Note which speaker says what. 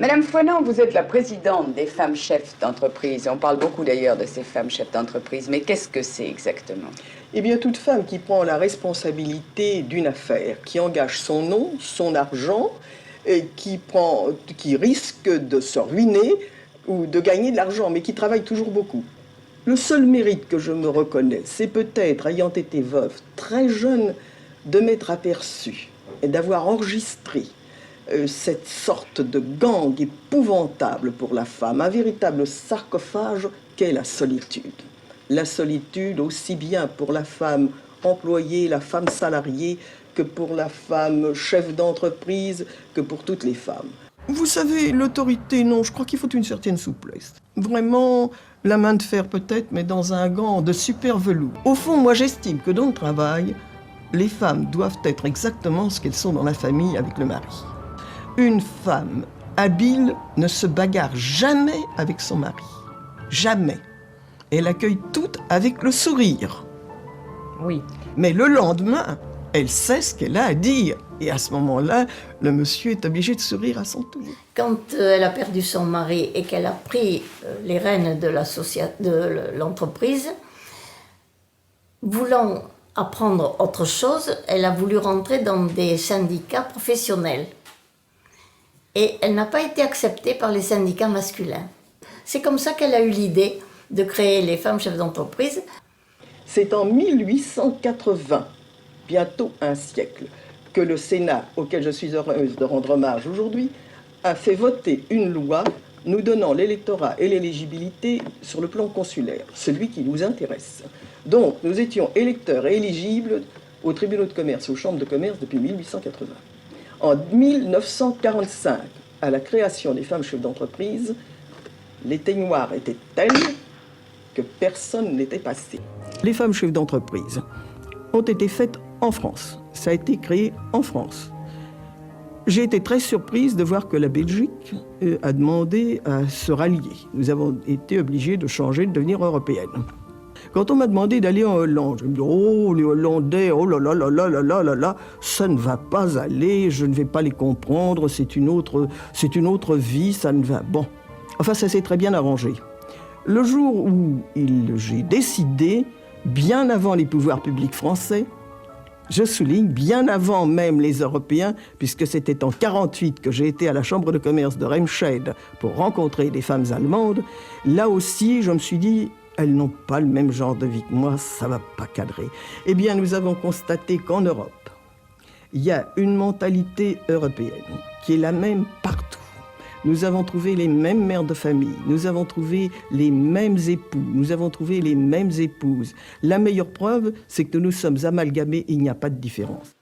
Speaker 1: Madame Foinan, vous êtes la présidente des femmes chefs d'entreprise. On parle beaucoup d'ailleurs de ces femmes chefs d'entreprise, mais qu'est-ce que c'est exactement?
Speaker 2: Eh bien, toute femme qui prend la responsabilité d'une affaire, qui engage son nom, son argent, et qui risque de se ruiner ou de gagner de l'argent, mais qui travaille toujours beaucoup. Le seul mérite que je me reconnais, c'est peut-être, ayant été veuve très jeune, de m'être aperçue et d'avoir enregistré cette sorte de gang épouvantable pour la femme, un véritable sarcophage qu'est la solitude. La solitude aussi bien pour la femme employée, la femme salariée, que pour la femme chef d'entreprise, que pour toutes les femmes. Vous savez, l'autorité, non, je crois qu'il faut une certaine souplesse. Vraiment, la main de fer peut-être, mais dans un gant de super velours. Au fond, moi j'estime que dans le travail, les femmes doivent être exactement ce qu'elles sont dans la famille avec le mari. Une femme habile ne se bagarre jamais avec son mari. Jamais. Elle accueille tout avec le sourire.
Speaker 3: Oui.
Speaker 2: Mais le lendemain, elle sait ce qu'elle a à dire. Et à ce moment-là, le monsieur est obligé de sourire à son tour.
Speaker 3: Quand elle a perdu son mari et qu'elle a pris les rênes de l'entreprise, voulant apprendre autre chose, elle a voulu rentrer dans des syndicats professionnels. Et elle n'a pas été acceptée par les syndicats masculins. C'est comme ça qu'elle a eu l'idée de créer les femmes chefs d'entreprise.
Speaker 2: C'est en 1880, bientôt un siècle, que le Sénat, auquel je suis heureuse de rendre hommage aujourd'hui, a fait voter une loi nous donnant l'électorat et l'éligibilité sur le plan consulaire, celui qui nous intéresse. Donc, nous étions électeurs et éligibles aux tribunaux de commerce, aux chambres de commerce depuis 1880. En 1945, à la création des femmes chefs d'entreprise, l'éteignoir était tel que personne n'était passé. Les femmes chefs d'entreprise ont été faites en France. Ça a été créé en France. J'ai été très surprise de voir que la Belgique a demandé à se rallier. Nous avons été obligés de changer, de devenir européennes. Quand on m'a demandé d'aller en Hollande, je me dis « Oh, les Hollandais, oh là là là là là là là là, ça ne va pas aller, je ne vais pas les comprendre, c'est une autre vie, ça ne va... » Bon, enfin, ça s'est très bien arrangé. Le jour où j'ai décidé, bien avant les pouvoirs publics français, je souligne, bien avant même les Européens, puisque c'était en 1948 que j'ai été à la Chambre de commerce de Remscheid pour rencontrer des femmes allemandes, là aussi, je me suis dit, elles n'ont pas le même genre de vie que moi, ça ne va pas cadrer. Eh bien, nous avons constaté qu'en Europe, il y a une mentalité européenne qui est la même partout. Nous avons trouvé les mêmes mères de famille, nous avons trouvé les mêmes époux, nous avons trouvé les mêmes épouses. La meilleure preuve, c'est que nous sommes amalgamés, il n'y a pas de différence.